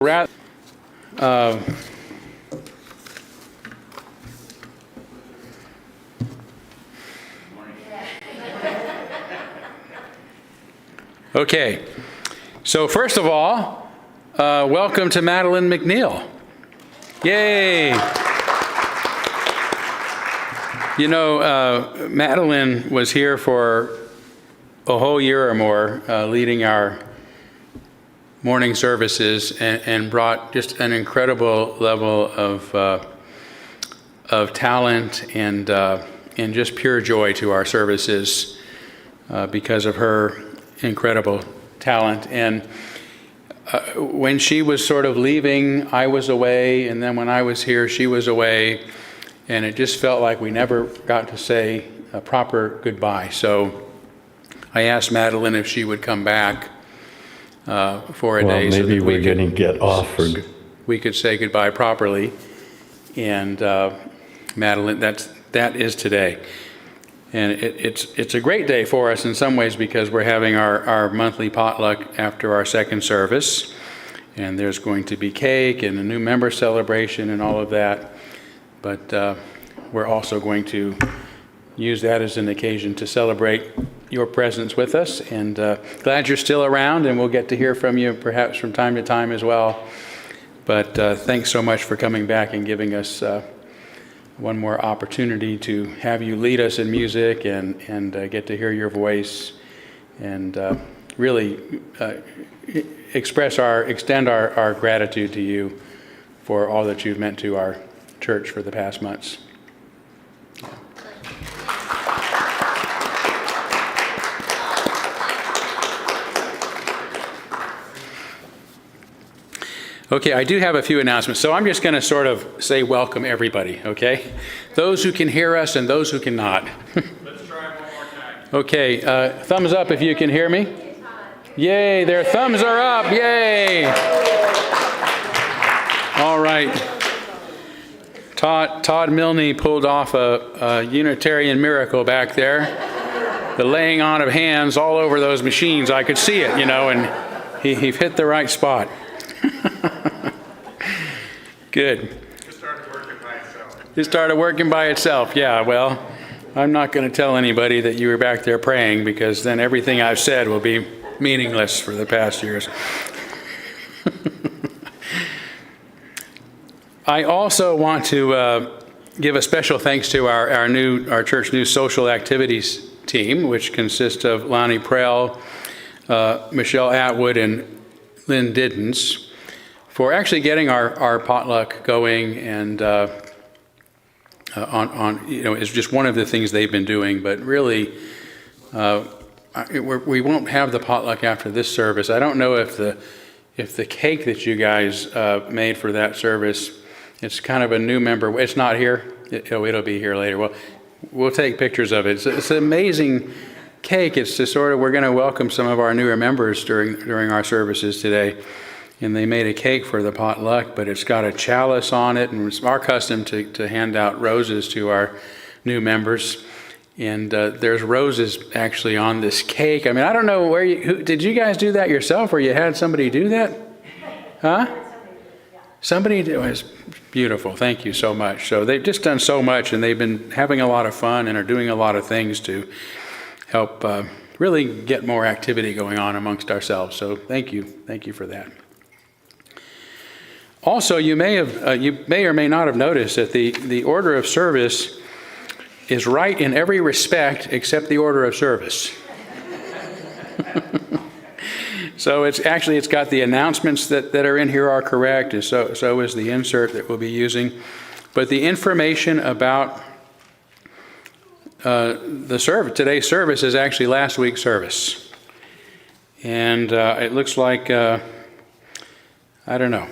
Uh, okay, so first of all, welcome to Madeline McNeil. Yay! You know, Madeline was here for a whole year or more, leading our morning services, and brought just an incredible level of talent and just pure joy to our services because of her incredible talent. And when she was sort of leaving, I was away, and then when I was here, she was away, and it just felt like we never got to say a proper goodbye. So I asked Madeline if she would come back for a day. Maybe so we're going to get off. We could say goodbye properly. And Madeline, that is today. And it's a great day for us in some ways because we're having our monthly potluck after our second service. And there's going to be cake and a new member celebration and all of that. But we're also going to use that as an occasion to celebrate your presence with us, and glad you're still around, and we'll get to hear from you perhaps from time to time as well. But thanks so much for coming back and giving us one more opportunity to have you lead us in music and get to hear your voice and really extend our gratitude to you for all that you've meant to our church for the past months. Okay, I do have a few announcements, so I'm just going to sort of say welcome everybody, okay? Those who can hear us and those who cannot. Let's try one more time. Okay, thumbs up if you can hear me. Yay, their thumbs are up, yay! All right. Todd Milne pulled off a Unitarian miracle back there. The laying on of hands all over those machines, I could see it, you know, and he hit the right spot. Good. It started working by itself. It started working by itself, yeah. Well, I'm not going to tell anybody that you were back there praying because then everything I've said will be meaningless for the past years. I also want to give a special thanks to our church new social activities team, which consists of Lonnie Prell, Michelle Atwood, and Lynn Diddens, for actually getting our potluck going, and it's just one of the things they've been doing. But really, we won't have the potluck after this service. I don't know if the cake that you guys made for that service, it's kind of a new member. It's not here. It'll be here later. Well, we'll take pictures of it. It's an amazing cake. It's just sort of, we're going to welcome some of our newer members during our services today. And they made a cake for the potluck, but it's got a chalice on it, and it's our custom to hand out roses to our new members. And there's roses actually on this cake. I mean, I don't know did you guys do that yourself, or you had somebody do that? Huh? Somebody did. It was beautiful. Thank you so much. So they've just done so much, and they've been having a lot of fun and are doing a lot of things to help really get more activity going on amongst ourselves. So thank you for that. Also, you may or may not have noticed that the order of service is right in every respect except the order of service. So it's got the announcements that are in here are correct, and so is the insert that we'll be using. But the information about today's service is actually last week's service. And it looks like, I don't know.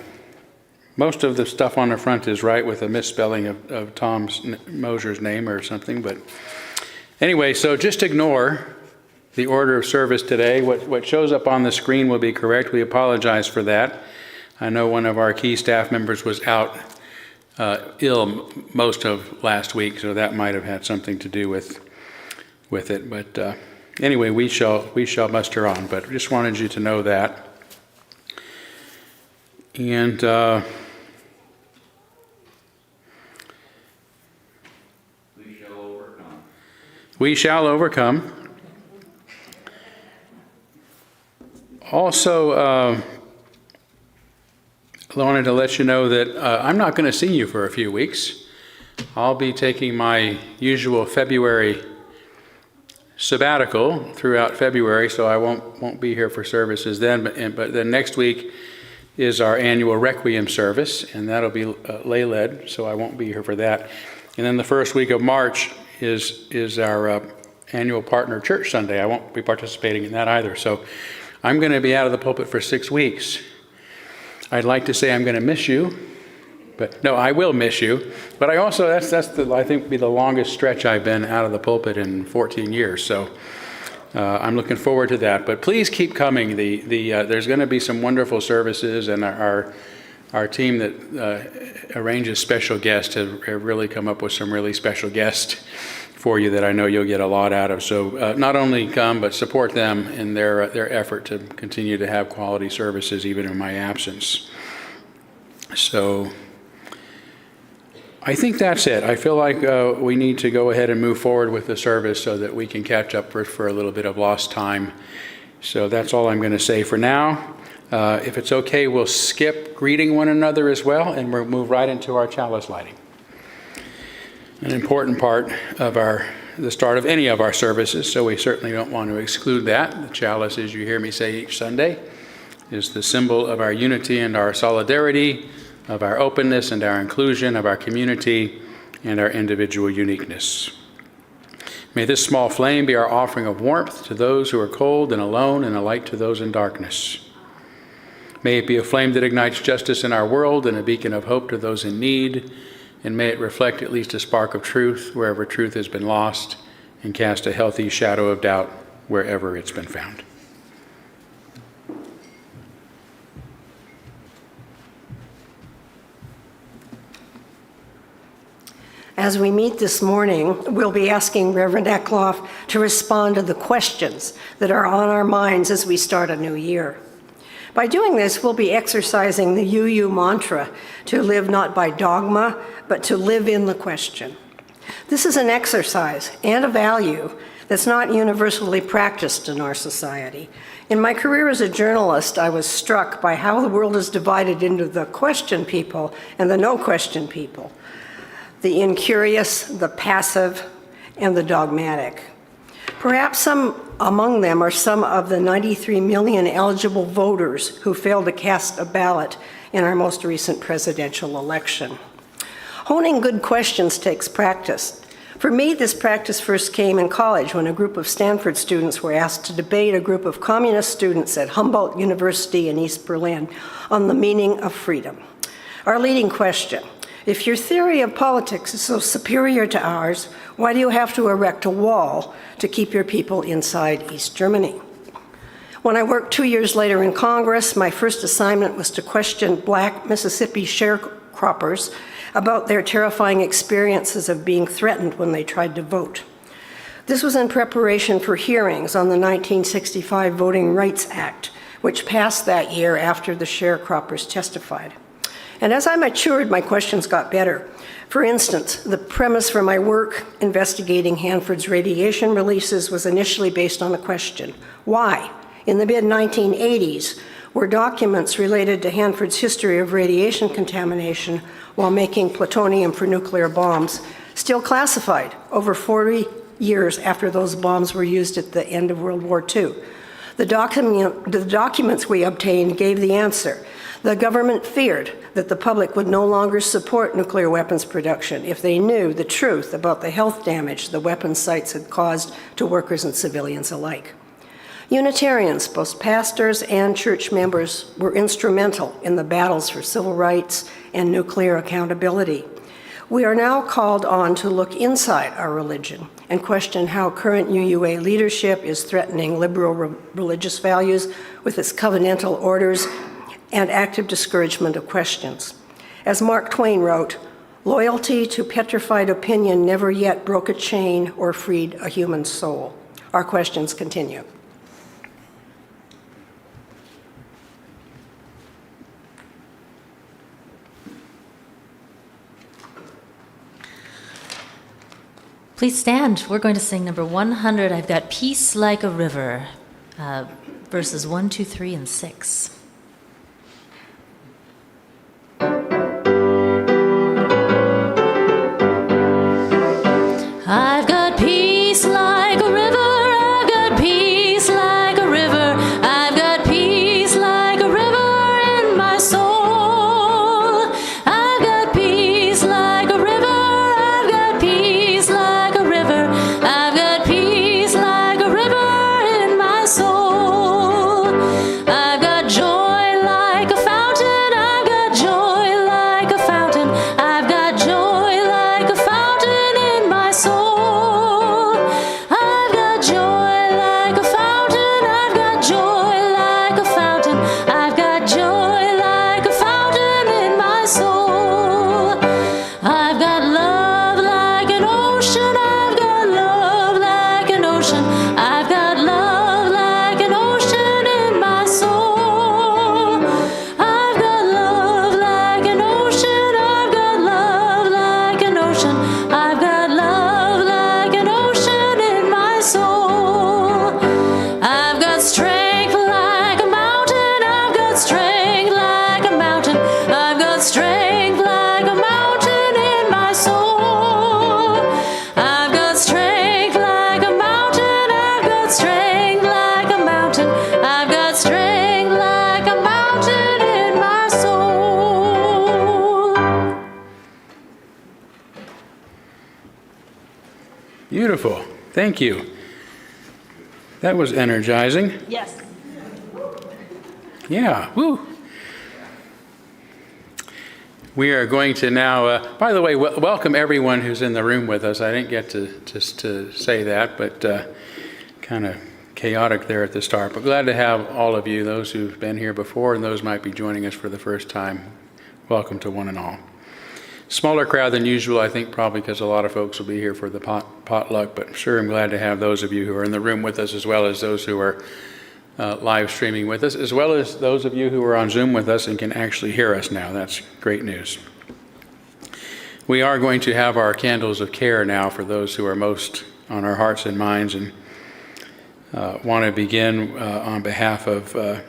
Most of the stuff on the front is right with a misspelling of Tom Moser's name or something. But anyway, so just ignore the order of service today. What shows up on the screen will be correct. We apologize for that. I know one of our key staff members was out ill most of last week, so that might have had something to do with it. But anyway, we shall muster on. But just wanted you to know that. And We shall overcome. we shall overcome. Also, I wanted to let you know that I'm not going to see you for a few weeks. I'll be taking my usual February sabbatical throughout February, so I won't be here for services then. But then next week is our annual Requiem service, and that'll be lay-led, so I won't be here for that. And then the first week of March is our annual Partner Church Sunday. I won't be participating in that either. So I'm going to be out of the pulpit for 6 weeks. I'd like to say I'm going to miss you, but no, I will miss you. But I also, that's I think, be the longest stretch I've been out of the pulpit in 14 years. So I'm looking forward to that. But please keep coming. There's going to be some wonderful services, and our team that arranges special guests have really come up with some really special guests for you that I know you'll get a lot out of. So not only come, but support them in their effort to continue to have quality services even in my absence. So I think that's it. I feel like we need to go ahead and move forward with the service so that we can catch up for a little bit of lost time. So that's all I'm going to say for now. If it's okay, we'll skip greeting one another as well, and we'll move right into our chalice lighting. An important part of the start of any of our services, so we certainly don't want to exclude that. The chalice, as you hear me say each Sunday, is the symbol of our unity and our solidarity, of our openness and our inclusion, of our community and our individual uniqueness. May this small flame be our offering of warmth to those who are cold and alone, and a light to those in darkness. May it be a flame that ignites justice in our world and a beacon of hope to those in need, and may it reflect at least a spark of truth wherever truth has been lost, and cast a healthy shadow of doubt wherever it's been found. As we meet this morning, we'll be asking Reverend Eklof to respond to the questions that are on our minds as we start a new year. By doing this, we'll be exercising the UU mantra, to live not by dogma, but to live in the question. This is an exercise and a value that's not universally practiced in our society. In my career as a journalist, I was struck by how the world is divided into the question people and the no question people, the incurious, the passive, and the dogmatic. Perhaps some among them are some of the 93 million eligible voters who failed to cast a ballot in our most recent presidential election. Honing good questions takes practice. For me, this practice first came in college when a group of Stanford students were asked to debate a group of communist students at Humboldt University in East Berlin on the meaning of freedom. Our leading question: if your theory of politics is so superior to ours, why do you have to erect a wall to keep your people inside East Germany? When I worked 2 years later in Congress, my first assignment was to question Black Mississippi sharecroppers about their terrifying experiences of being threatened when they tried to vote. This was in preparation for hearings on the 1965 Voting Rights Act, which passed that year after the sharecroppers testified. And as I matured, my questions got better. For instance, the premise for my work investigating Hanford's radiation releases was initially based on the question: why, in the mid-1980s, were documents related to Hanford's history of radiation contamination while making plutonium for nuclear bombs still classified over 40 years after those bombs were used at the end of World War II? The documents we obtained gave the answer. The government feared that the public would no longer support nuclear weapons production if they knew the truth about the health damage the weapons sites had caused to workers and civilians alike. Unitarians, both pastors and church members, were instrumental in the battles for civil rights and nuclear accountability. We are now called on to look inside our religion and question how current UUA leadership is threatening liberal religious values with its covenantal orders and active discouragement of questions. As Mark Twain wrote, "Loyalty to petrified opinion never yet broke a chain or freed a human soul." Our questions continue. Please stand. We're going to sing number 100. I've got Peace Like a River, verses 1, 2, 3, and 6. I've got peace like a river. I've got peace like a river. I've got peace like a river in my soul. I've got peace like a river. I've got peace like a river. I've got peace like a river in my soul. I've got joy like a fountain. I've got joy like a fountain. I've got joy like a fountain in my soul. I've got joy like a fountain. I've got joy like a fountain. I've got joy like a fountain in my soul. I've got love like an ocean. I've got love like an ocean. I've got love like an ocean in my soul. I've got love like an ocean. I've got love like an ocean. I've got love like an ocean in my soul. I've got strength like a mountain. I've got strength like a mountain. I've got strength like a mountain in my soul. I've got strength like a mountain. I've got strength like a mountain. I've got strength like a mountain in my soul. Beautiful. Thank you. That was energizing. Yes. Yeah. Woo. We are going to now, by the way, welcome everyone who's in the room with us. I didn't get to say that, but kind of chaotic there at the start. But glad to have all of you, those who've been here before and those might be joining us for the first time. Welcome to one and all. Smaller crowd than usual, I think, probably because a lot of folks will be here for the potluck, but sure, I'm glad to have those of you who are in the room with us, as well as those who are live streaming with us, as well as those of you who are on Zoom with us and can actually hear us now. That's great news. We are going to have our candles of care now for those who are most on our hearts and minds, and want to begin on behalf of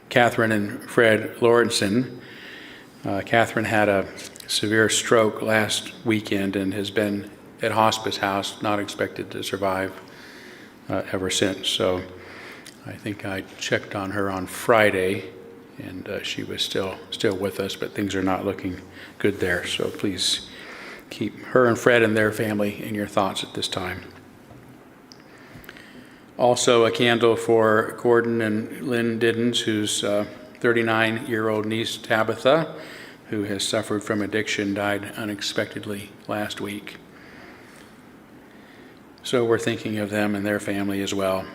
Catherine and Fred Lawrenson. Catherine had a severe stroke last weekend and has been at hospice house, not expected to survive ever since. So I think I checked on her on Friday, and she was still with us, but things are not looking good there. So please keep her and Fred and their family in your thoughts at this time. Also, a candle for Gordon and Lynn Diddens, whose 39-year-old niece Tabitha, who has suffered from addiction, died unexpectedly last week. So we're thinking of them and their family as well.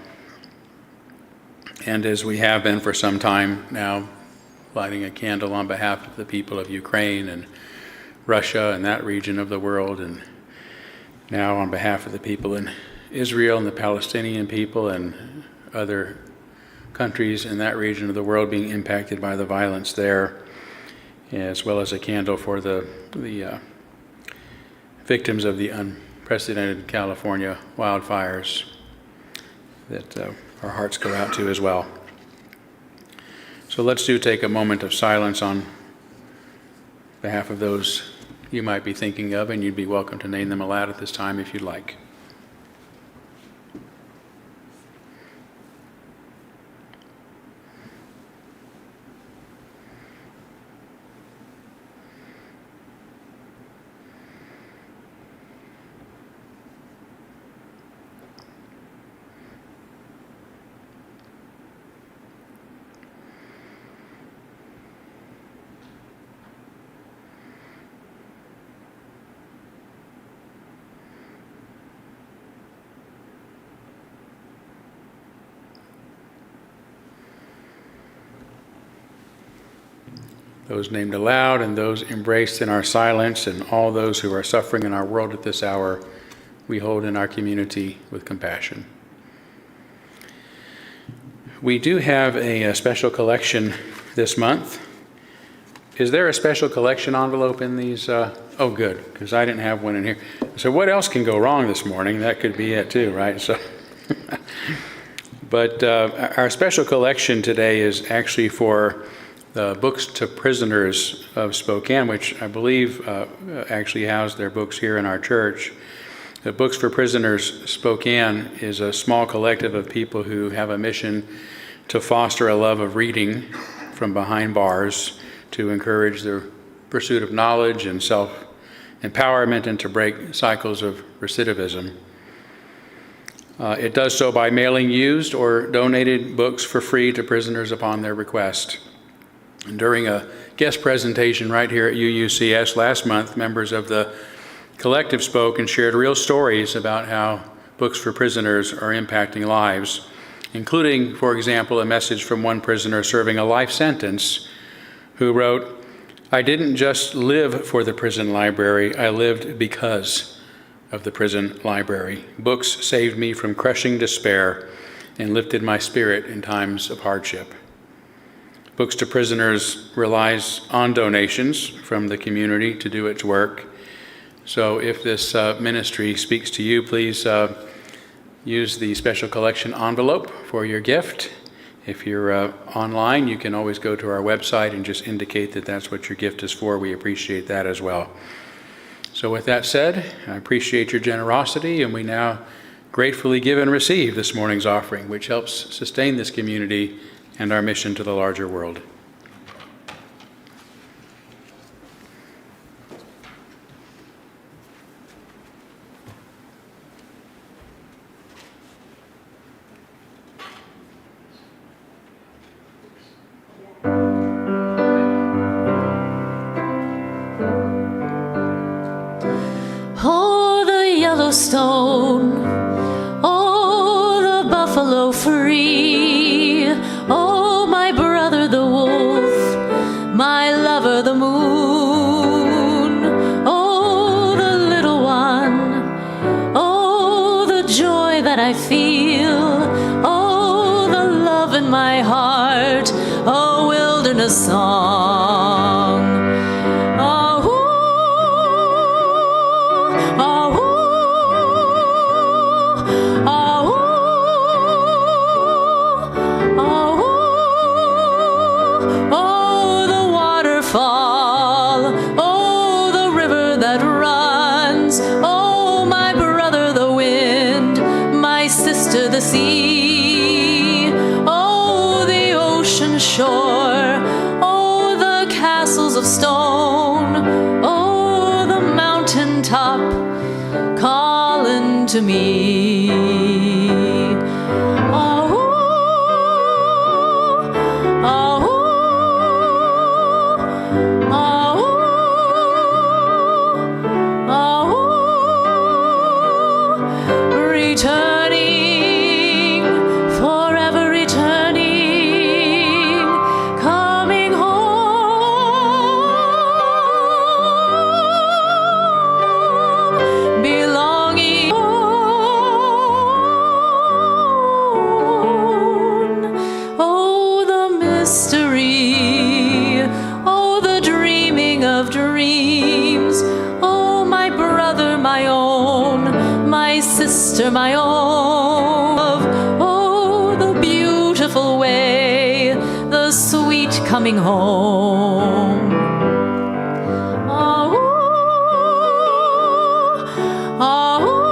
And as we have been for some time now, lighting a candle on behalf of the people of Ukraine and Russia and that region of the world, and now on behalf of the people in Israel and the Palestinian people and other countries in that region of the world being impacted by the violence there, as well as a candle for the victims of the unprecedented California wildfires that our hearts go out to as well. So let's take a moment of silence on behalf of those you might be thinking of, and you'd be welcome to name them aloud at this time if you'd like. Those named aloud and those embraced in our silence, and all those who are suffering in our world at this hour, we hold in our community with compassion. We do have a special collection this month. Is there a special collection envelope in these? Oh, good, because I didn't have one in here. So what else can go wrong this morning? That could be it too, right? So, but our special collection today is actually for the Books to Prisoners of Spokane, which I believe actually house their books here in our church. The Books for Prisoners Spokane is a small collective of people who have a mission to foster a love of reading from behind bars, to encourage the pursuit of knowledge and self-empowerment, and to break cycles of recidivism. It does so by mailing used or donated books for free to prisoners upon their request. And during a guest presentation right here at UUCS last month, members of the collective spoke and shared real stories about how Books for Prisoners are impacting lives, including, for example, a message from one prisoner serving a life sentence who wrote, "I didn't just live for the prison library, I lived because of the prison library. Books saved me from crushing despair and lifted my spirit in times of hardship." Books to Prisoners relies on donations from the community to do its work. So if this ministry speaks to you, please use the special collection envelope for your gift. If you're online, you can always go to our website and just indicate that that's what your gift is for. We appreciate that as well. So with that said, I appreciate your generosity, and we now gratefully give and receive this morning's offering, which helps sustain this community and our mission to the larger world. Oh, the Yellowstone, oh, the buffalo free, oh, my brother the wolf, my lover the moon, oh, the little one, oh, the joy that I feel, oh, the love in my heart, a wilderness song. The sea, oh, the ocean shore, oh, the castles of stone, oh, the mountain top calling to me. Oh, oh, oh, oh, oh, returning. My own, oh, the beautiful way, the sweet coming home. Oh, oh, oh,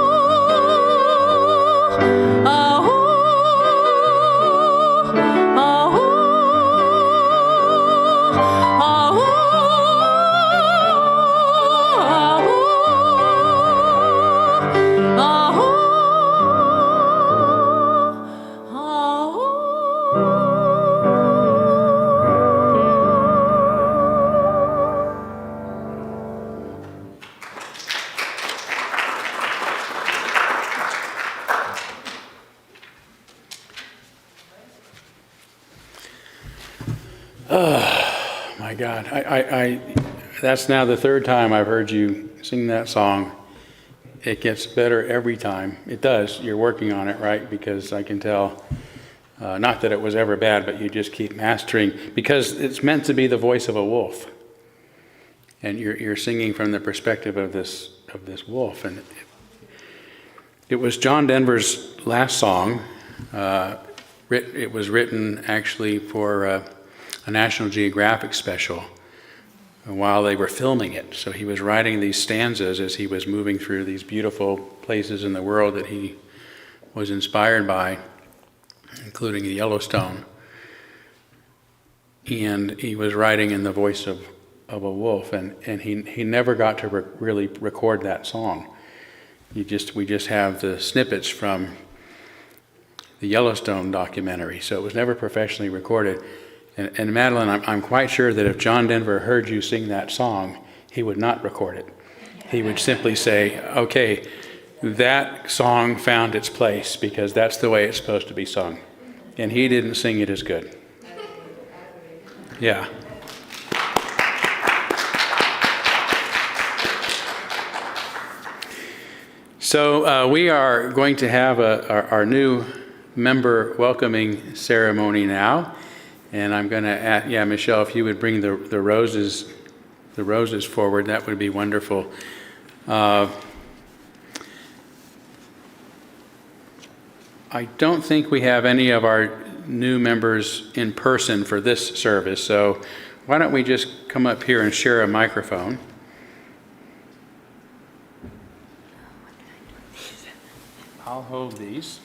My God, that's now the third time I've heard you sing that song. It gets better every time. It does. You're working on it, right? Because I can tell, not that it was ever bad, but you just keep mastering, because it's meant to be the voice of a wolf. and you're singing from the perspective of this wolf. And it was John Denver's last song. It was written actually for a National Geographic special while they were filming it. So he was writing these stanzas as he was moving through these beautiful places in the world that he was inspired by, including the Yellowstone. And he was writing in the voice of a wolf, and he never got to really record that song. We just have the snippets from the Yellowstone documentary, so it was never professionally recorded. And Madeline, I'm quite sure that if John Denver heard you sing that song, he would not record it. He would simply say, okay, that song found its place because that's the way it's supposed to be sung. And he didn't sing it as good. Yeah. So we are going to have our new member welcoming ceremony now. And I'm going to ask, Michelle, if you would bring the roses forward, that would be wonderful. I don't think we have any of our new members in person for this service, so why don't we just come up here and share a microphone. I'll hold these.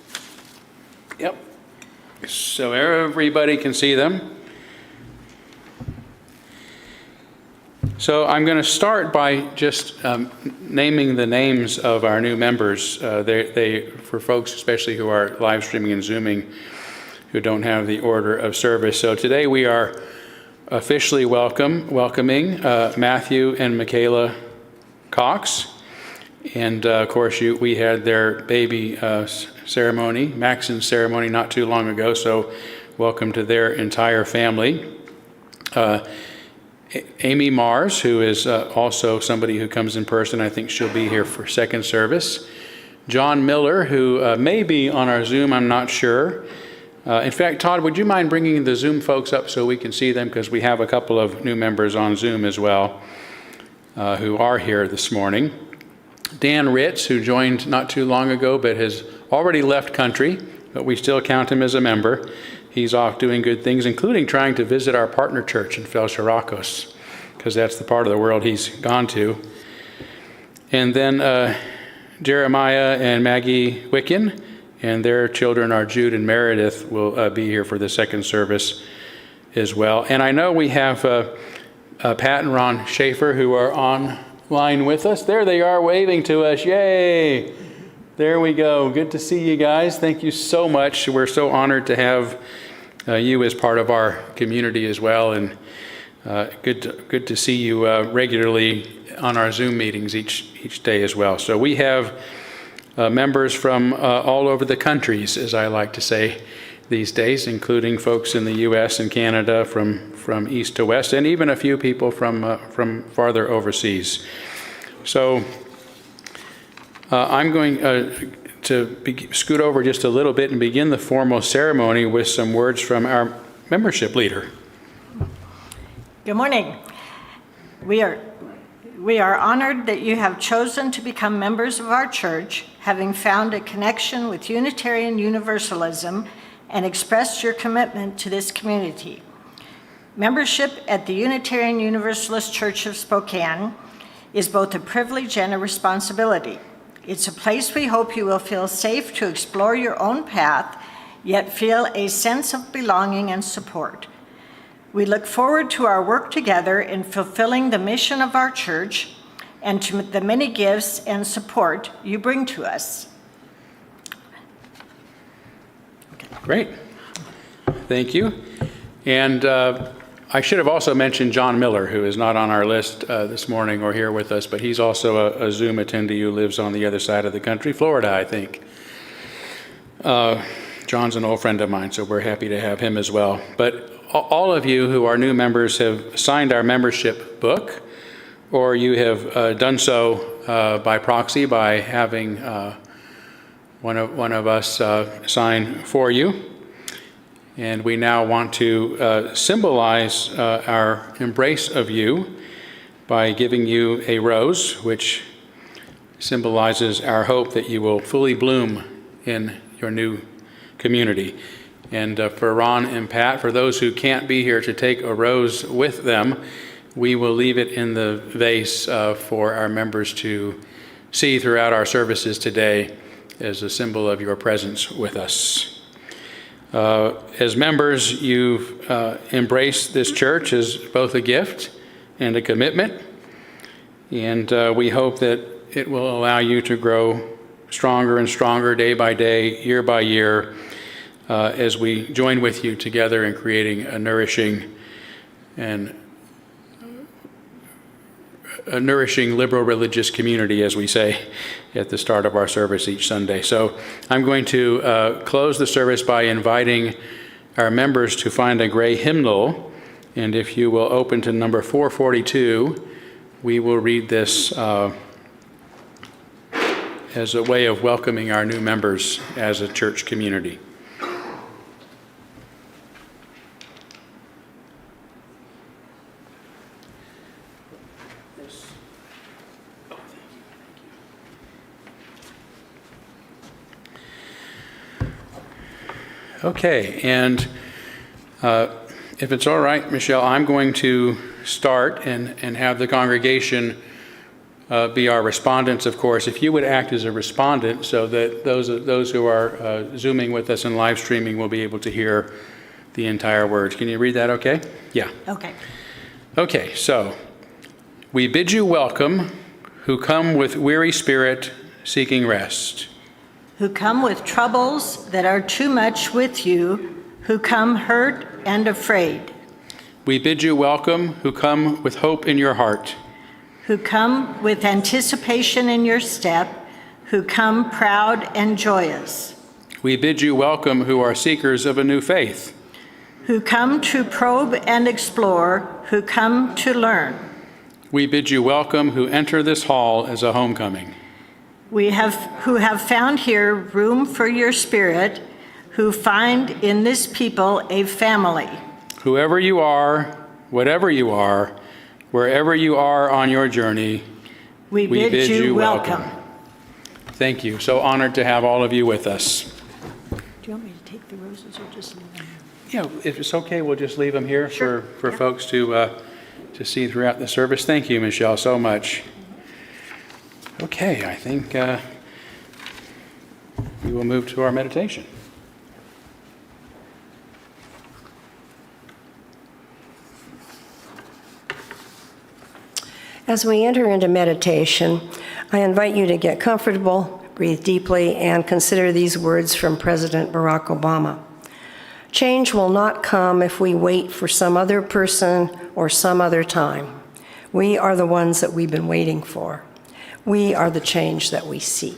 Yep. So everybody can see them. So I'm going to start by just naming the names of our new members. They, for folks especially who are live streaming and Zooming, who don't have the order of service. So today we are officially welcoming Matthew and Michaela Cox. And of course, we had their baby ceremony, Maxon's ceremony, not too long ago. So welcome to their entire family. Amy Mars, who is also somebody who comes in person. I think she'll be here for second service. John Miller, who may be on our Zoom, I'm not sure. In fact, Todd, would you mind bringing the Zoom folks up so we can see them? Because we have a couple of new members on Zoom as well who are here this morning. Dan Ritz, who joined not too long ago but has already left country, but we still count him as a member. He's off doing good things, including trying to visit our partner church in Felshiracos, because that's the part of the world he's gone to. And then Jeremiah and Maggie Wicken, and their children are Jude and Meredith, will be here for the second service as well. And I know we have Pat and Ron Schaefer, who are online with us. There they are, waving to us. Yay! There we go. Good to see you guys. Thank you so much. We're so honored to have you as part of our community as well, and good to see you regularly on our Zoom meetings each day as well. So we have members from all over the countries, as I like to say these days, including folks in the U.S. and Canada, from east to west, and even a few people from farther overseas. So I'm going to scoot over just a little bit and begin the formal ceremony with some words from our membership leader. Good morning. We are honored that you have chosen to become members of our church, having found a connection with Unitarian Universalism and expressed your commitment to this community. Membership at the Unitarian Universalist Church of Spokane is both a privilege and a responsibility. It's a place we hope you will feel safe to explore your own path, yet feel a sense of belonging and support. We look forward to our work together in fulfilling the mission of our church and to the many gifts and support you bring to us. Great. Thank you. And I should have also mentioned John Miller, who is not on our list this morning or here with us, but he's also a Zoom attendee who lives on the other side of the country, Florida, I think. John's an old friend of mine, so we're happy to have him as well. But all of you who are new members have signed our membership book, or you have done so by proxy by having one of us sign for you. And we now want to symbolize our embrace of you by giving you a rose, which symbolizes our hope that you will fully bloom in your new community. And for Ron and Pat, for those who can't be here to take a rose with them, we will leave it in the vase for our members to see throughout our services today as a symbol of your presence with us. As members, you've embraced this church as both a gift and a commitment, and we hope that it will allow you to grow stronger and stronger day by day, year by year, as we join with you together in creating a nourishing liberal religious community, as we say at the start of our service each Sunday. So I'm going to close the service by inviting our members to find a gray hymnal, and if you will open to number 442, we will read this as a way of welcoming our new members as a church community. Okay, and if it's all right, Michelle, I'm going to start and have the congregation be our respondents, of course. If you would act as a respondent so that those who are Zooming with us and live streaming will be able to hear the entire words. Can you read that okay? Yeah. Okay. Okay, so we bid you welcome who come with weary spirit seeking rest. Who come with troubles that are too much with you, who come hurt and afraid. We bid you welcome who come with hope in your heart. Who come with anticipation in your step, who come proud and joyous. We bid you welcome who are seekers of a new faith. Who come to probe and explore, who come to learn. We bid you welcome who enter this hall as a homecoming. Who have found here room for your spirit, who find in this people a family. Whoever you are, whatever you are, wherever you are on your journey, we bid you welcome. Thank you. So honored to have all of you with us. Do you want me to take the roses or just leave them? Yeah, if it's okay, we'll just leave them here for folks to see throughout the service. Thank you, Michelle, so much. Okay, I think we will move to our meditation. As we enter into meditation, I invite you to get comfortable, breathe deeply, and consider these words from President Barack Obama. Change will not come if we wait for some other person or some other time. We are the ones that we've been waiting for. We are the change that we seek.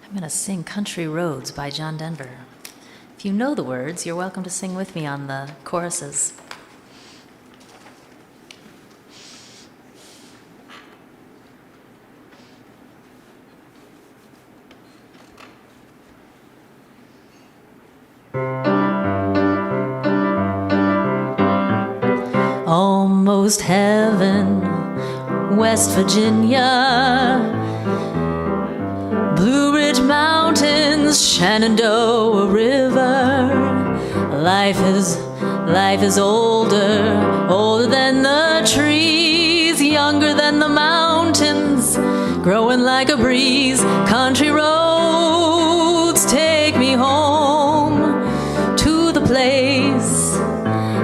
I'm going to sing Country Roads by John Denver. If you know the words, you're welcome to sing with me on the choruses. Almost heaven, West Virginia. mountains, Shenandoah River. Life is older than the trees, younger than the mountains, growing like a breeze. Country roads take me home to the place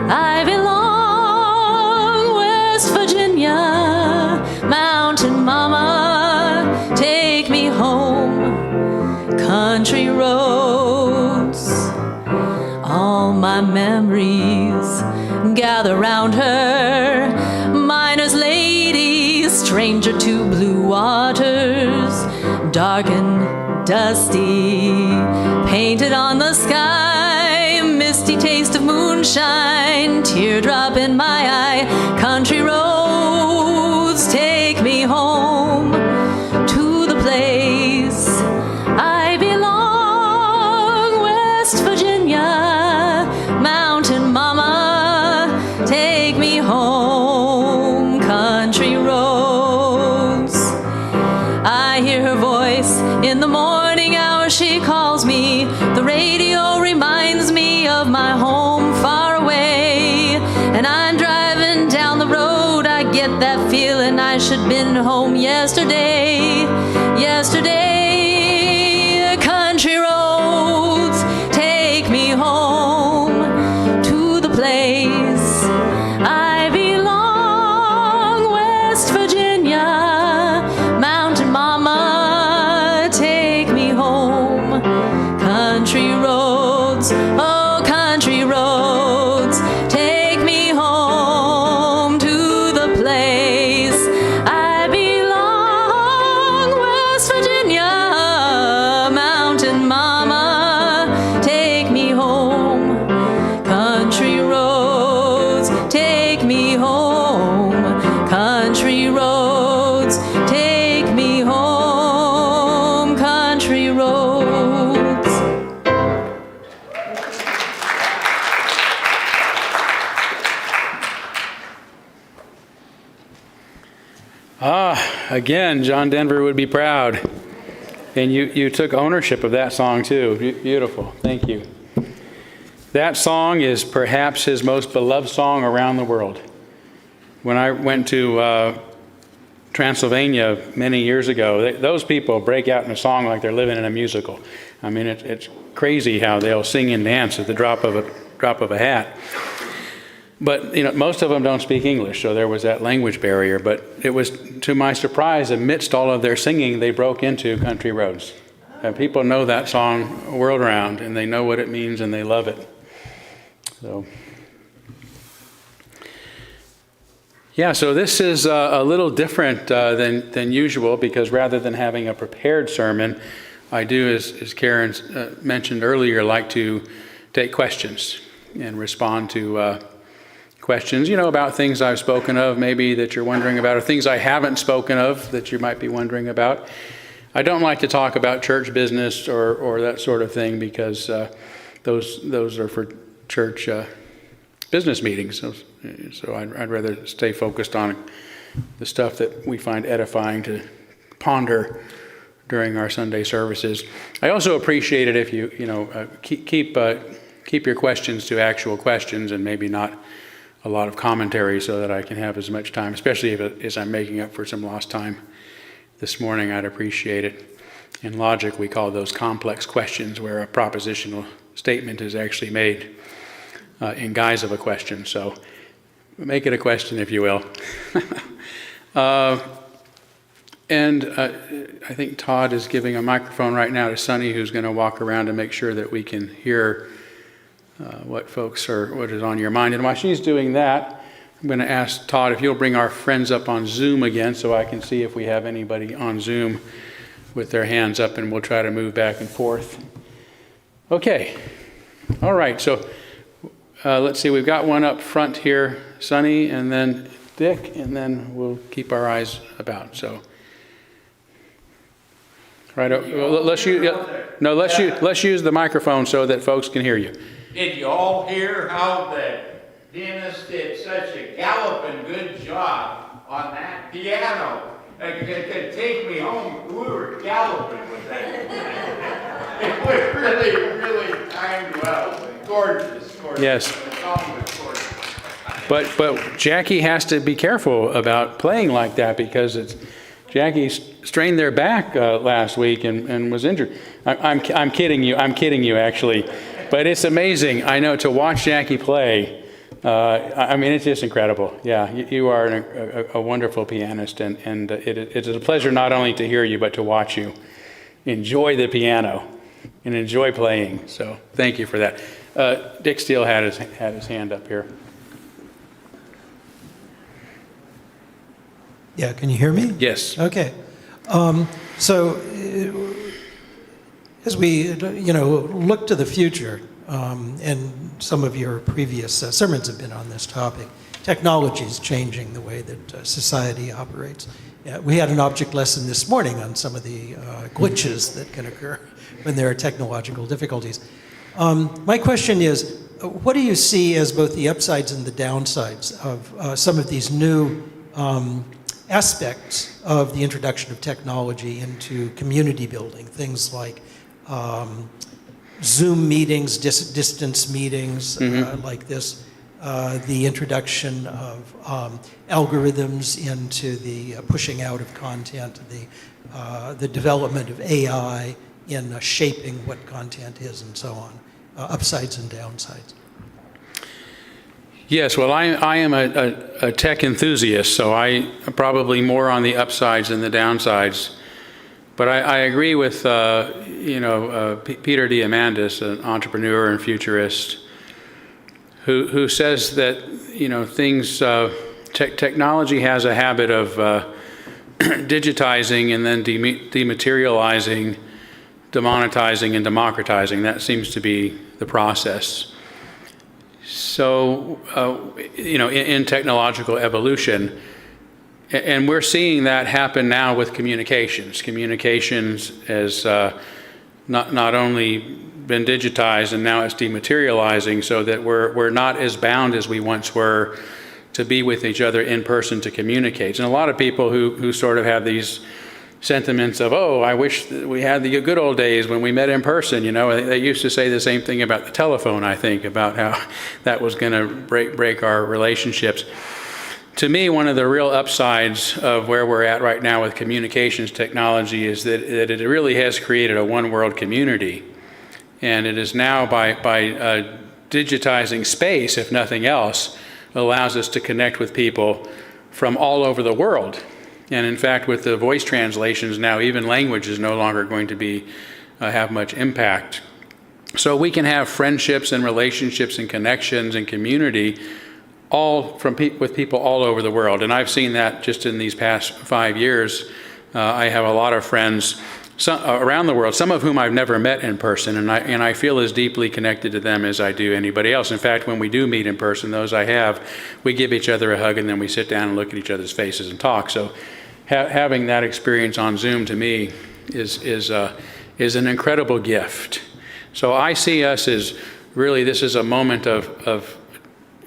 I belong. West Virginia, mountain mama, take me home. Country roads, all my memories gather round her. Miner's lady, stranger to blue waters, dark and dusty, painted on the sky. Misty taste of moonshine, teardrop in my eye. Country roads take me home to the place I belong. West Virginia, mountain mama, take me home. Country roads, I hear her voice in the morning hour. She calls me. The radio reminds me of my home far away. And I'm driving down the road, I get that feeling I should been home yesterday. Country roads take me home to the place I belong. West Virginia, mountain mama, take me home. Country roads, oh country roads, take me home to the place I belong. West Virginia, mountain mama, take me home. Country roads, take me home. Country roads, take me home. Country roads. Again, John Denver would be proud. And you took ownership of that song too. Beautiful. Thank you. That song is perhaps his most beloved song around the world. When I went to Transylvania many years ago, those people break out in a song like they're living in a musical. I mean, it's crazy how they'll sing and dance at the drop of a hat. But most of them don't speak English, so there was that language barrier. But it was, to my surprise, amidst all of their singing, they broke into Country Roads. And people know that song world round, and they know what it means, and they love it. So, yeah, so this is a little different than usual, because rather than having a prepared sermon, I do, as Karen mentioned earlier, like to take questions and respond to questions, about things I've spoken of, maybe that you're wondering about, or things I haven't spoken of that you might be wondering about. I don't like to talk about church business or that sort of thing, because those are for church business meetings. So I'd rather stay focused on the stuff that we find edifying to ponder during our Sunday services. I also appreciate it if you keep your questions to actual questions and maybe not a lot of commentary, so that I can have as much time, especially as I'm making up for some lost time this morning. I'd appreciate it. In logic, we call those complex questions, where a propositional statement is actually made in guise of a question. So make it a question, if you will. And I think Todd is giving a microphone right now to Sonny, who's going to walk around and make sure that we can hear what is on your mind. And while she's doing that, I'm going to ask Todd if you'll bring our friends up on Zoom again, so I can see if we have anybody on Zoom with their hands up, and we'll try to move back and forth. Okay. All right. So let's see. We've got one up front here, Sonny, and then Dick, and then we'll keep our eyes about. So, right. Let's use the microphone so that folks can hear you. Did you all hear how the dentist did such a galloping good job on that piano? It could take me home. We were galloping with that. was really, really timed well. Gorgeous, gorgeous. Yes. The song was gorgeous. But Jackie has to be careful about playing like that because Jackie strained their back last week and was injured. I'm kidding you. I'm kidding you, actually. But it's amazing. I know to watch Jackie play. I mean, it's just incredible. Yeah, you are a wonderful pianist, and it is a pleasure not only to hear you but to watch you enjoy the piano and enjoy playing. So thank you for that. Dick Steele had his hand up here. Yeah, can you hear me? Yes. Okay. So as we, look to the future, and some of your previous sermons have been on this topic, technology is changing the way that society operates. We had an object lesson this morning on some of the glitches that can occur when there are technological difficulties. My question is, what do you see as both the upsides and the downsides of some of these new aspects of the introduction of technology into community building, things like Zoom meetings, distance meetings like this, the introduction of algorithms into the pushing out of content, the development of AI in shaping what content is and so on, upsides and downsides. Yes, well, I am a tech enthusiast, so I probably more on the upsides than the downsides. But I agree with Peter Diamandis, an entrepreneur and futurist, who says that things technology has a habit of digitizing and then dematerializing, demonetizing, and democratizing. That seems to be the process. So, in technological evolution, and we're seeing that happen now with communications. Communications has not only been digitized, and now it's dematerializing, so that we're not as bound as we once were to be with each other in person to communicate. And a lot of people who sort of have these sentiments of, oh, I wish that we had the good old days when we met in person. They used to say the same thing about the telephone, I think, about how that was going to break our relationships. To me, one of the real upsides of where we're at right now with communications technology is that it really has created a one-world community. And it is now, by digitizing space, if nothing else, allows us to connect with people from all over the world. And in fact, with the voice translations now, even language is no longer going to have much impact. So we can have friendships and relationships and connections and community all with people all over the world. And I've seen that just in these past 5 years. I have a lot of friends around the world, some of whom I've never met in person, and I feel as deeply connected to them as I do anybody else. In fact, when we do meet in person, those I have, we give each other a hug and then we sit down and look at each other's faces and talk. So having that experience on Zoom to me is an incredible gift. So I see us as really, this is a moment of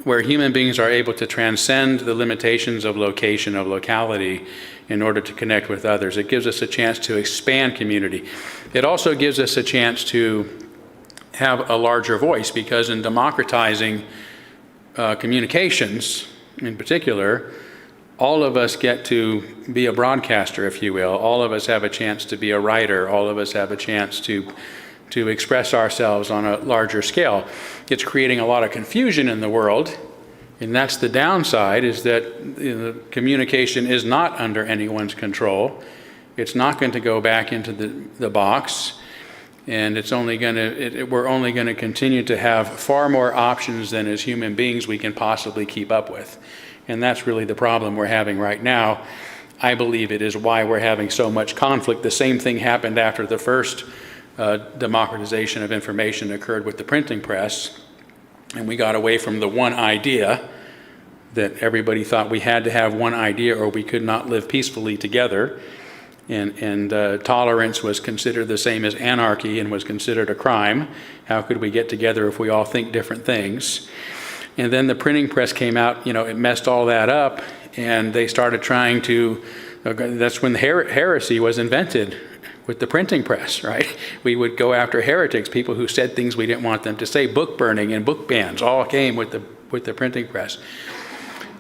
where human beings are able to transcend the limitations of location, of locality, in order to connect with others. It gives us a chance to expand community. It also gives us a chance to have a larger voice, because in democratizing communications in particular, all of us get to be a broadcaster, if you will. All of us have a chance to be a writer. All of us have a chance to express ourselves on a larger scale. It's creating a lot of confusion in the world, and that's the downside, is that communication is not under anyone's control. It's not going to go back into the box, and we're only going to continue to have far more options than as human beings we can possibly keep up with. And that's really the problem we're having right now. I believe it is why we're having so much conflict. The same thing happened after the first democratization of information occurred with the printing press, and we got away from the one idea that everybody thought we had to have one idea or we could not live peacefully together, and tolerance was considered the same as anarchy and was considered a crime. How could we get together if we all think different things? And then the printing press came out, it messed all that up, and they started trying to, that's when heresy was invented, with the printing press, right? We would go after heretics, people who said things we didn't want them to say. Book burning and book bans all came with the printing press.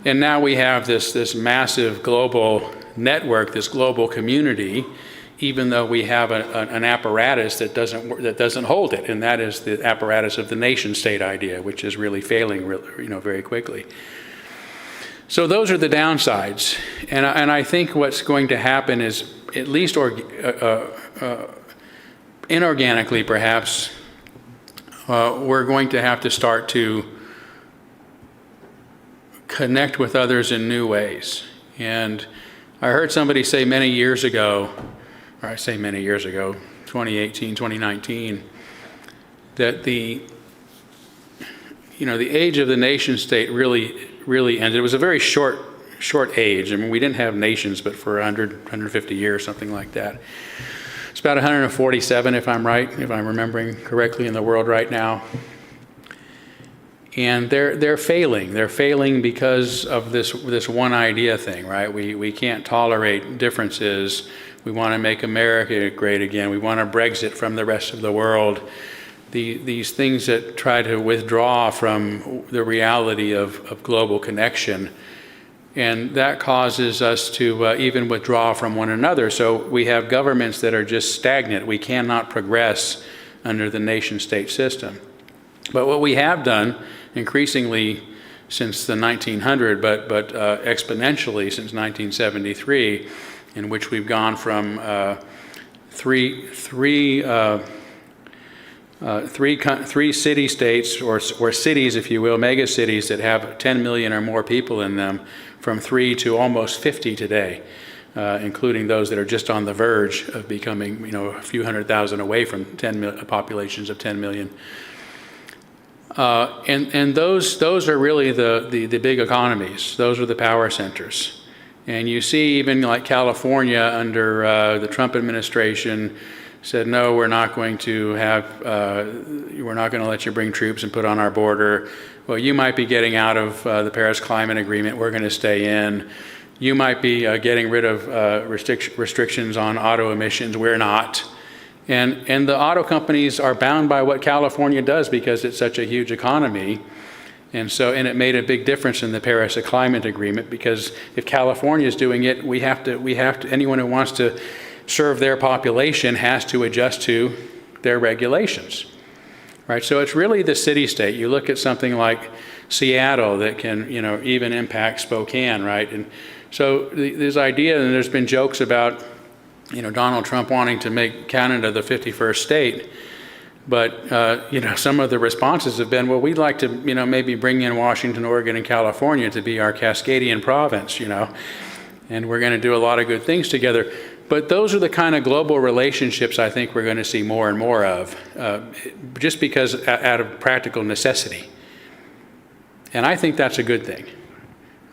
And now we have this massive global network, this global community, even though we have an apparatus that doesn't hold it, and that is the apparatus of the nation state idea, which is really failing, very quickly. So those are the downsides, and I think what's going to happen is, at least inorganically perhaps, we're going to have to start to connect with others in new ways. And I heard somebody say many years ago, 2018, 2019, that the age of the nation state really ended. It was a very short age. I mean, we didn't have nations but for 150 years, something like that. It's about 147, if I'm remembering correctly, in the world right now. And they're failing. They're failing because of this one idea thing, right? We can't tolerate differences. We want to make America great again. We want to Brexit from the rest of the world. These things that try to withdraw from the reality of global connection. And that causes us to even withdraw from one another. So we have governments that are just stagnant. We cannot progress under the nation-state system. But what we have done increasingly since the 1900s, but exponentially since 1973, in which we've gone from three city-states, or cities, if you will, mega cities that have 10 million or more people in them, from 3 to almost 50 today, including those that are just on the verge of becoming, a few 100,000 away from populations of 10 million. And those are really the big economies. Those are the power centers. And you see even like California under the Trump administration said, no, we're not going to let you bring troops and put on our border. Well, you might be getting out of the Paris Climate Agreement. We're going to stay in. You might be getting rid of restrictions on auto emissions. We're not. And the auto companies are bound by what California does because it's such a huge economy. And it made a big difference in the Paris Climate Agreement, because if California is doing it, we have to, anyone who wants to serve their population has to adjust to their regulations, right? So it's really the city-state. You look at something like Seattle that can, even impact Spokane, right? And so this idea, and there's been jokes about, Donald Trump wanting to make Canada the 51st state. But, some of the responses have been, well, we'd like to, maybe bring in Washington, Oregon, and California to be our Cascadian province, and we're going to do a lot of good things together. But those are the kind of global relationships I think we're going to see more and more of, just because out of practical necessity. And I think that's a good thing.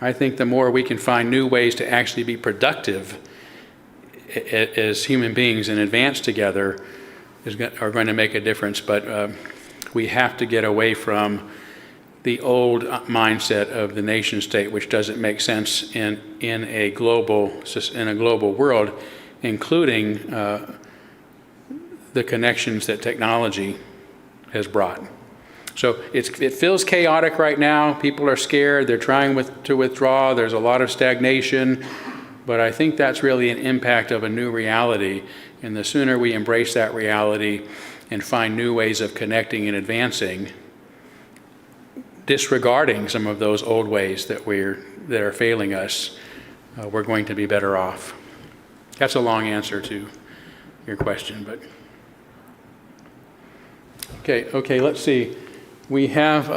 I think the more we can find new ways to actually be productive as human beings and advance together, are going to make a difference. But we have to get away from the old mindset of the nation state, which doesn't make sense in a global world, including the connections that technology has brought. So it feels chaotic right now. People are scared. They're trying to withdraw. There's a lot of stagnation. But I think that's really an impact of a new reality. And the sooner we embrace that reality and find new ways of connecting and advancing, disregarding some of those old ways that are failing us, we're going to be better off. That's a long answer to your question, but okay. Let's see. We have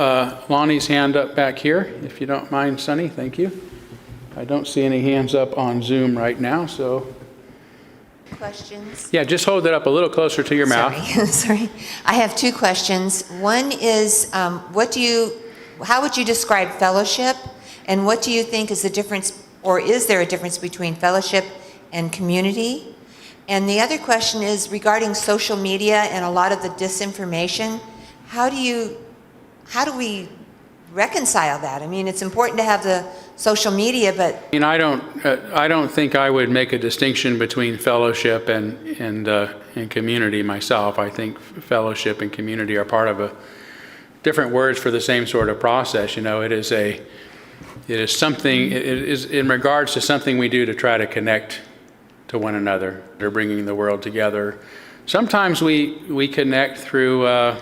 Lonnie's hand up back here, if you don't mind, Sonny. Thank you. I don't see any hands up on Zoom right now, so. Questions? Yeah, just hold it up a little closer to your mouth. Sorry. I have two questions. One is, how would you describe fellowship? And what do you think is the difference, or is there a difference between fellowship and community? And the other question is regarding social media and a lot of the disinformation. How do we reconcile that? I mean, it's important to have the social media, but I don't think I would make a distinction between fellowship and community myself. I think fellowship and community are part of different words for the same sort of process. It is something. It is in regards to something we do to try to connect to one another. They're bringing the world together. Sometimes we connect through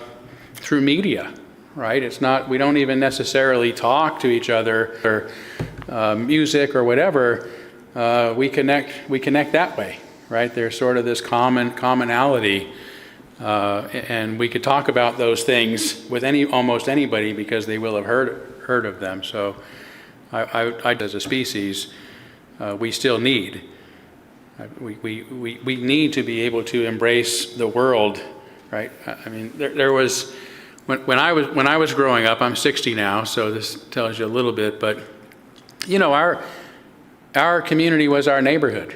media, right? It's not. We don't even necessarily talk to each other or music or whatever. We connect that way, right? There's sort of this commonality, and we could talk about those things with almost anybody because they will have heard of them. So, I as a species, we still need. We need to be able to embrace the world, right? I mean, there was when I was growing up. I'm 60 now, so this tells you a little bit. But our community was our neighborhood,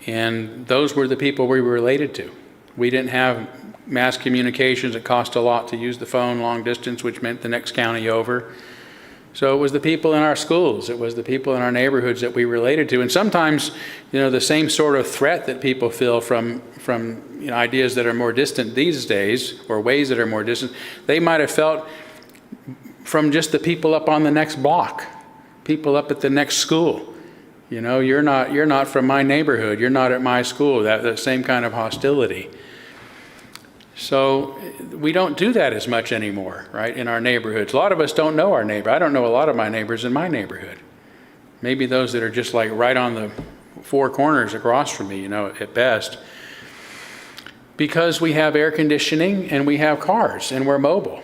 and those were the people we were related to. We didn't have mass communications. It cost a lot to use the phone long distance, which meant the next county over. So it was the people in our schools, it was the people in our neighborhoods that we related to. And sometimes, the same sort of threat that people feel from ideas that are more distant these days, or ways that are more distant, they might have felt from just the people up on the next block, people up at the next school. You're not from my neighborhood, you're not at my school, that same kind of hostility. So we don't do that as much anymore, right, in our neighborhoods. A lot of us don't know our neighbor. I don't know a lot of my neighbors in my neighborhood. Maybe those that are just like right on the four corners across from me, at best. Because we have air conditioning and we have cars and we're mobile.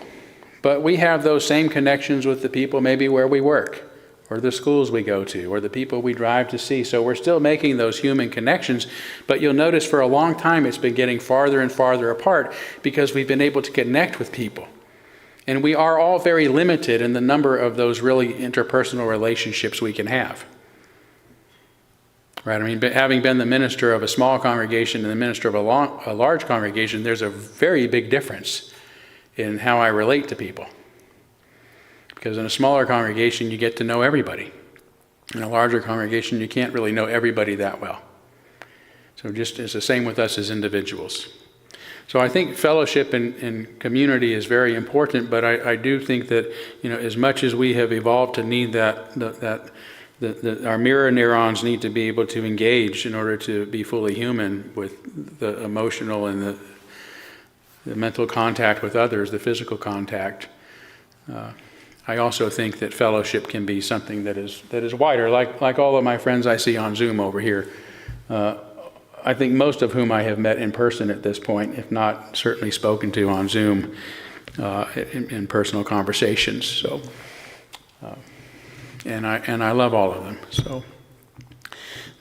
But we have those same connections with the people maybe where we work, or the schools we go to, or the people we drive to see. So we're still making those human connections, but you'll notice for a long time it's been getting farther and farther apart because we've been able to connect with people. And we are all very limited in the number of those really interpersonal relationships we can have. Right? I mean, having been the minister of a small congregation and the minister of a large congregation, there's a very big difference in how I relate to people. Because in a smaller congregation, you get to know everybody. In a larger congregation, you can't really know everybody that well. So just it's the same with us as individuals. So I think fellowship and community is very important, but I do think that, as much as we have evolved to need that our mirror neurons need to be able to engage in order to be fully human with the emotional and the mental contact with others, the physical contact. I also think that fellowship can be something that is wider, like all of my friends I see on Zoom over here. I think most of whom I have met in person at this point, if not certainly spoken to on Zoom in personal conversations. So, and I love all of them. So,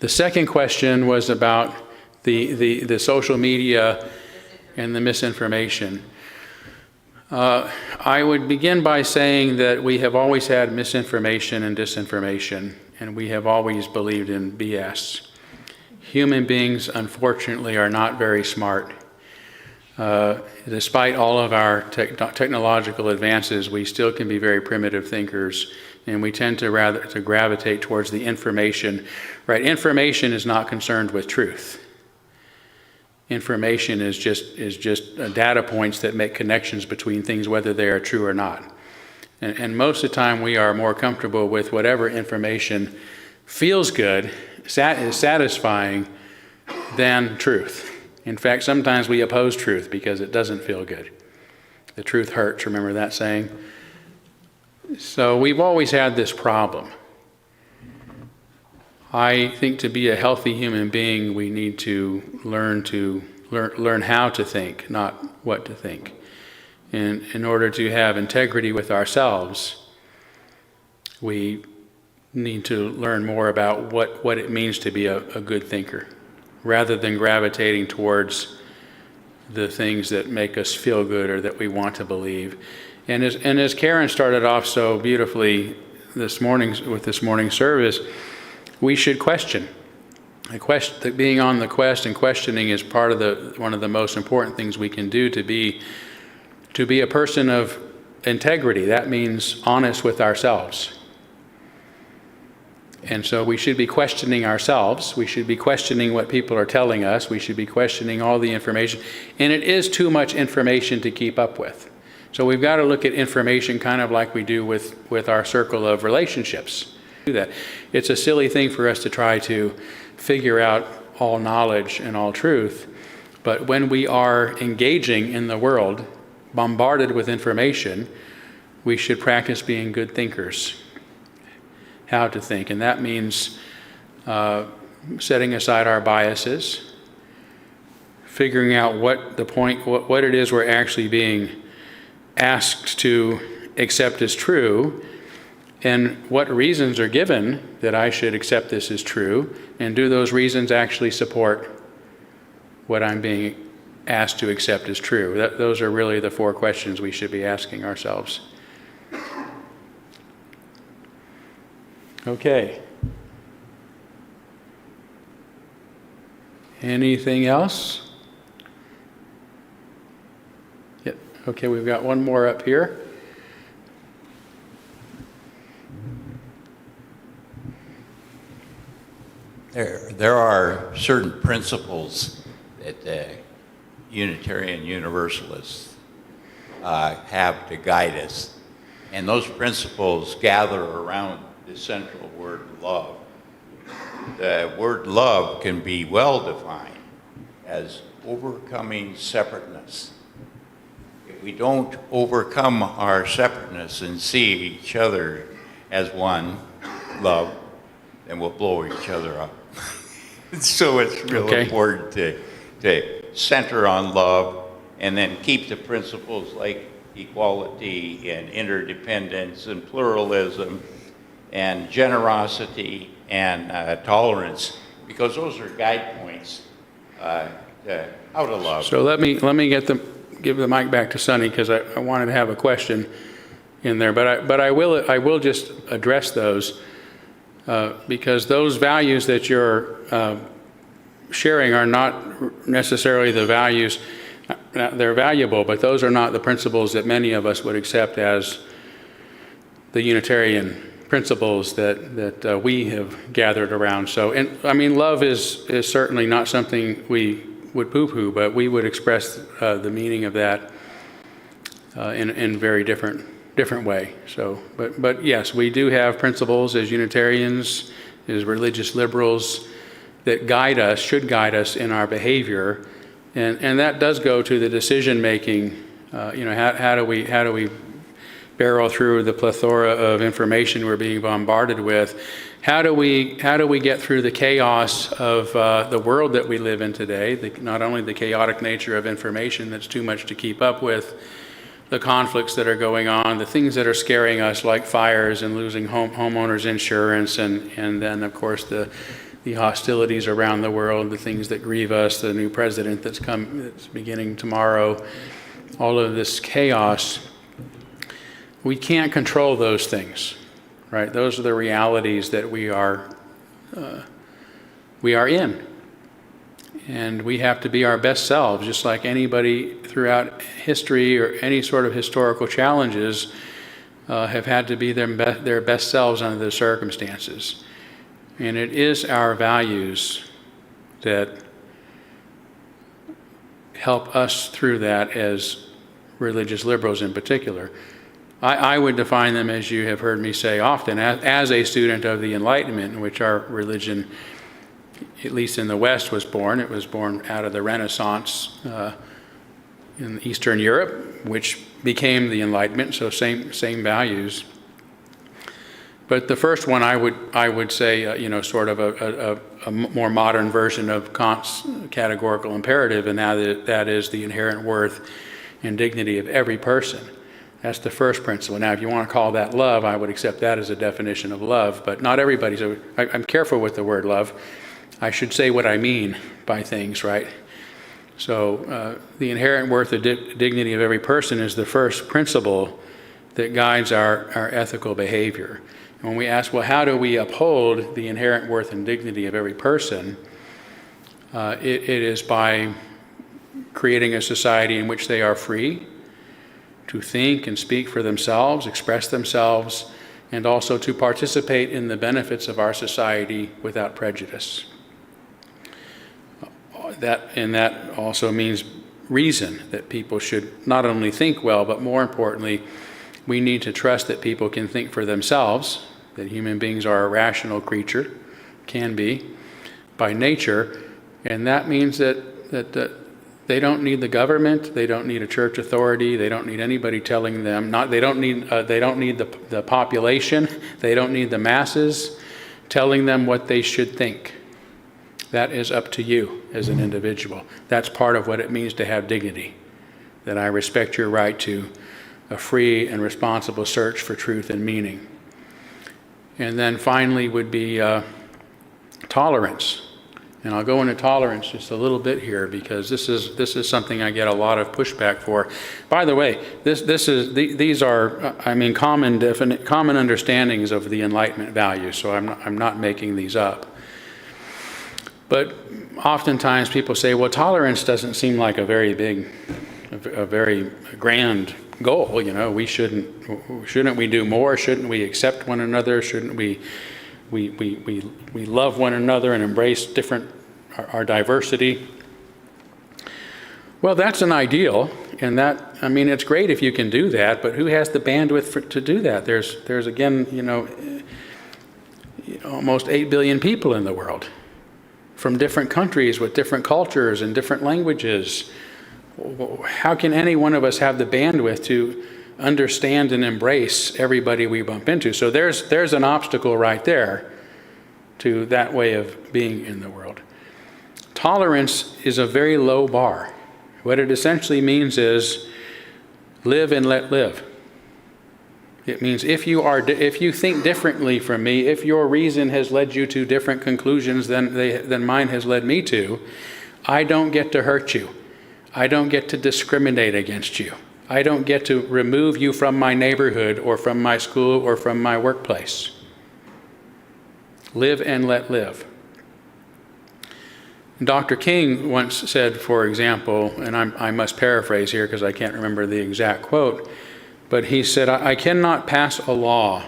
the second question was about the social media and the misinformation. I would begin by saying that we have always had misinformation and disinformation, and we have always believed in BS. Human beings, unfortunately, are not very smart. Despite all of our technological advances, we still can be very primitive thinkers, and we tend to gravitate towards the information. Right? Information is not concerned with truth. Information is just data points that make connections between things, whether they are true or not. And most of the time, we are more comfortable with whatever information feels good, is satisfying, than truth. In fact, sometimes we oppose truth because it doesn't feel good. The truth hurts, remember that saying? So we've always had this problem. I think to be a healthy human being, we need to learn how to think, not what to think. And in order to have integrity with ourselves, we need to learn more about what it means to be a good thinker, rather than gravitating towards the things that make us feel good or that we want to believe. And as Karen started off so beautifully this morning's service, we should question. Being on the quest and questioning is part of one of the most important things we can do to be a person of integrity. That means honest with ourselves. And so we should be questioning ourselves. We should be questioning what people are telling us. We should be questioning all the information. And it is too much information to keep up with. So we've got to look at information kind of like we do with our circle of relationships. Do that. It's a silly thing for us to try to figure out all knowledge and all truth. But when we are engaging in the world, bombarded with information, we should practice being good thinkers. How to think, and that means setting aside our biases, figuring out what it is we're actually being asked to accept as true, and what reasons are given that I should accept this as true, and do those reasons actually support what I'm being asked to accept as true? Those are really the 4 questions we should be asking ourselves. Okay. Anything else? Yeah. Okay, we've got one more up here. There are certain principles that the Unitarian Universalists have to guide us, and those principles gather around the central word love. The word love can be well defined as overcoming separateness. If we don't overcome our separateness and see each other as one, love, then we'll blow each other up. So it's real important to center on love and then keep the principles like equality and interdependence and pluralism and generosity and tolerance, because those are guide points to how to love. So let me give the mic back to Sonny, because I wanted to have a question in there, but I will just address those because those values that you're sharing are not necessarily the values. They're valuable, but those are not the principles that many of us would accept as the Unitarian principles that we have gathered around. So, and I mean, love is certainly not something we would poo-poo, but we would express the meaning of that in very different way. So, but yes, we do have principles as Unitarians, as religious liberals, that should guide us in our behavior, and that does go to the decision making. How do we barrel through the plethora of information we're being bombarded with? How do we get through the chaos of the world that we live in today? Not only the chaotic nature of information that's too much to keep up with, the conflicts that are going on, the things that are scaring us, like fires and losing homeowners insurance, and then of course the hostilities around the world, the things that grieve us, the new president that's beginning tomorrow, all of this chaos. We can't control those things, right? Those are the realities that we are in. And we have to be our best selves, just like anybody throughout history or any sort of historical challenges have had to be their best selves under the circumstances. And it is our values that help us through that as religious liberals in particular. I would define them, as you have heard me say often, as a student of the Enlightenment, in which our religion, at least in the West, was born. It was born out of the Renaissance in Eastern Europe, which became the Enlightenment, so same values. But the first one, I would say, sort of a more modern version of Kant's categorical imperative, and that is the inherent worth and dignity of every person. That's the first principle. Now, if you want to call that love, I would accept that as a definition of love, but not everybody's. I'm careful with the word love. I should say what I mean by things, right? So the inherent worth and dignity of every person is the first principle that guides our ethical behavior. And when we ask, well, how do we uphold the inherent worth and dignity of every person? It is by creating a society in which they are free to think and speak for themselves, express themselves, and also to participate in the benefits of our society without prejudice. That also means reason, that people should not only think well, but more importantly, we need to trust that people can think for themselves, that human beings are a rational creature, can be, by nature, and that means that they don't need the government, they don't need a church authority, they don't need anybody telling them, they don't need the population, they don't need the masses telling them what they should think. That is up to you as an individual. That's part of what it means to have dignity, that I respect your right to a free and responsible search for truth and meaning. And then finally would be tolerance. And I'll go into tolerance just a little bit here, because this is something I get a lot of pushback for. By the way, these are common understandings of the Enlightenment values. So I'm not making these up. But oftentimes people say, well, tolerance doesn't seem like a very grand goal. You know, shouldn't we do more? Shouldn't we accept one another? Shouldn't we love one another and embrace our diversity? Well, that's an ideal, and it's great if you can do that, but who has the bandwidth to do that? There's again, almost 8 billion people in the world, from different countries with different cultures and different languages. How can any one of us have the bandwidth to understand and embrace everybody we bump into? So there's an obstacle right there to that way of being in the world. Tolerance is a very low bar. What it essentially means is live and let live. It means if you think differently from me, if your reason has led you to different conclusions than mine has led me to, I don't get to hurt you. I don't get to discriminate against you. I don't get to remove you from my neighborhood or from my school or from my workplace. Live and let live. Dr. King once said, for example, and I must paraphrase here because I can't remember the exact quote, but he said, I cannot pass a law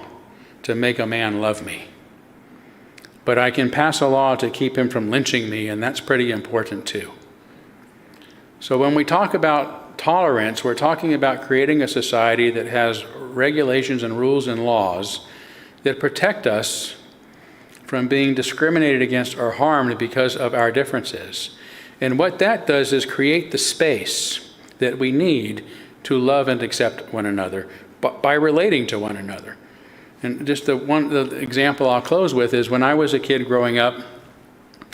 to make a man love me, but I can pass a law to keep him from lynching me, and that's pretty important too. So when we talk about tolerance, we're talking about creating a society that has regulations and rules and laws that protect us from being discriminated against or harmed because of our differences. And what that does is create the space that we need to love and accept one another by relating to one another. And just the example I'll close with is when I was a kid growing up,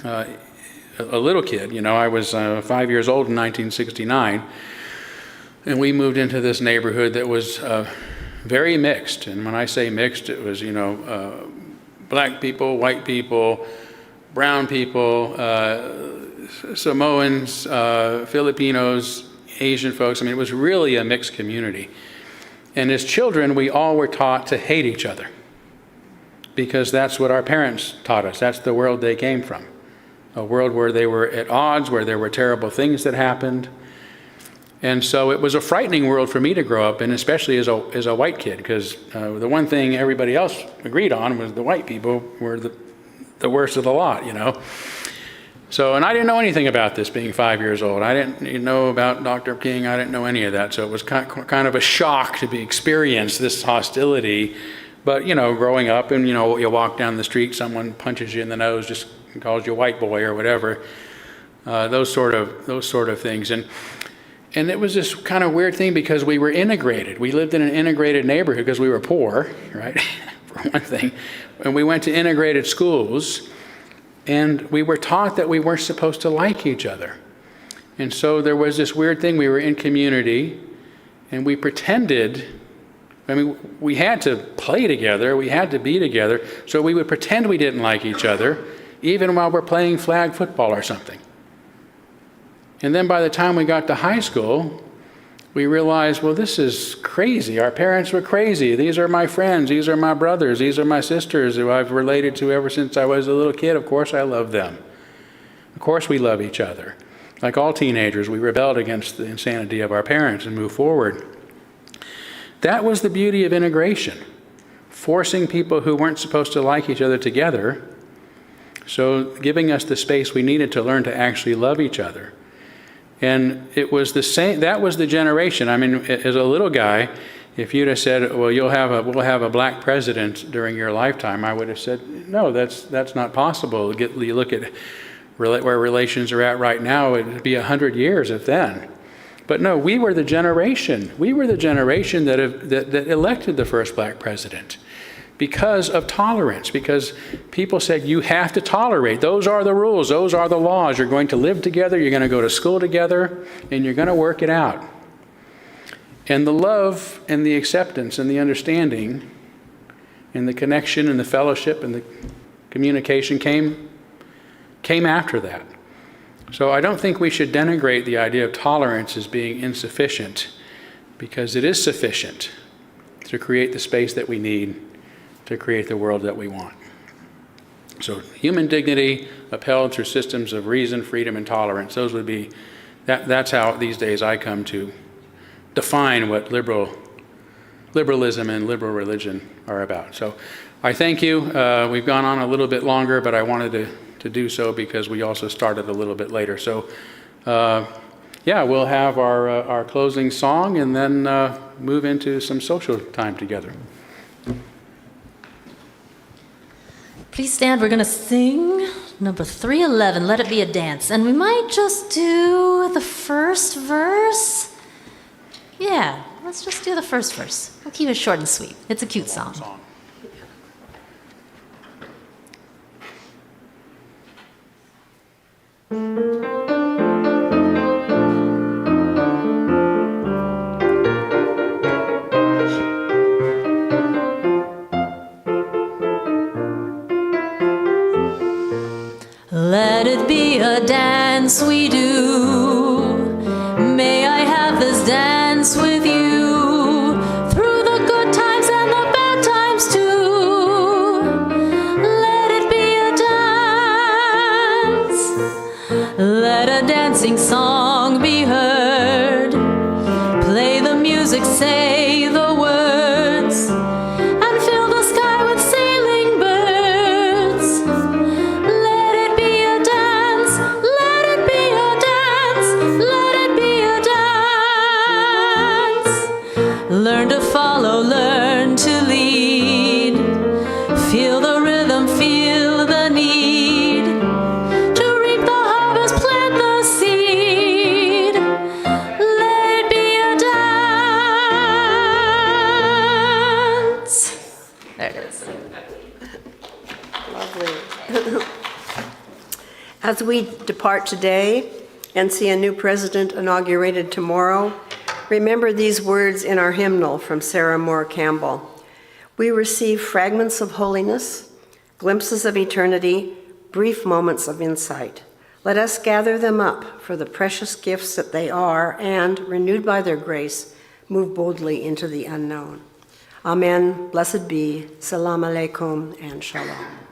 a little kid, I was 5 years old in 1969, and we moved into this neighborhood that was very mixed. And when I say mixed, it was, black people, white people, brown people, Samoans, Filipinos, Asian folks. It was really a mixed community. And as children, we all were taught to hate each other because that's what our parents taught us. That's the world they came from. A world where they were at odds, where there were terrible things that happened. And so it was a frightening world for me to grow up in, especially as a white kid, because the one thing everybody else agreed on was the white people were the worst of the lot, So, and I didn't know anything about this being 5 years old. I didn't know about Dr. King. I didn't know any of that. So it was kind of a shock to experience this hostility. But, growing up and, you walk down the street, someone punches you in the nose, just calls you a white boy or whatever. Those sort of things. And it was this kind of weird thing because we were integrated. We lived in an integrated neighborhood because we were poor, right, for one thing. And we went to integrated schools, and we were taught that we weren't supposed to like each other. And so there was this weird thing. We were in community, and we pretended, we had to play together, we had to be together, so we would pretend we didn't like each other, even while we're playing flag football or something. And then by the time we got to high school, we realized, well, this is crazy. Our parents were crazy. These are my friends. These are my brothers. These are my sisters who I've related to ever since I was a little kid. Of course I love them. Of course we love each other. Like all teenagers, we rebelled against the insanity of our parents and moved forward. That was the beauty of integration, forcing people who weren't supposed to like each other together, so giving us the space we needed to learn to actually love each other. And it was the same, that was the generation. I mean, as a little guy, if you'd have said, well, we'll have a black president during your lifetime, I would have said, no, that's not possible. You look at where relations are at right now, it'd be 100 years if then. But no, we were the generation. We were the generation that elected the first black president because of tolerance, because people said, you have to tolerate. Those are the rules. Those are the laws. You're going to live together. You're going to go to school together, and you're going to work it out. And the love and the acceptance and the understanding and the connection and the fellowship and the communication came after that. So I don't think we should denigrate the idea of tolerance as being insufficient, because it is sufficient to create the space that we need to create the world that we want. So human dignity upheld through systems of reason, freedom, and tolerance, those would be, that's how these days I come to define what liberalism and liberal religion are about. So I thank you. We've gone on a little bit longer, but I wanted to do so because we also started a little bit later. So yeah, we'll have our closing song and then move into some social time together. Please stand. We're going to sing number 311, Let It Be a Dance. And we might just do the first verse. Yeah, let's just do the first verse. We'll keep it short and sweet. It's a cute song. Let it be a dance we do. May I have this dance with you through the good times and the bad times too. Let it be a dance. Let a dancing song be heard. Play the music, say the words, and fill the sky with sailing birds. Let it be a dance. Let it be a dance. Let it be a dance. Learn to follow, learn to lead. Feel the rhythm, feel the need. To reap the harvest, plant the seed. Let it be a dance. There it is. Lovely. As we depart today and see a new president inaugurated tomorrow, remember these words in our hymnal from Sarah Moore Campbell. We receive fragments of holiness, glimpses of eternity, brief moments of insight. Let us gather them up for the precious gifts that they are, and, renewed by their grace, move boldly into the unknown. Amen. Blessed be. Salam alaikum and shalom.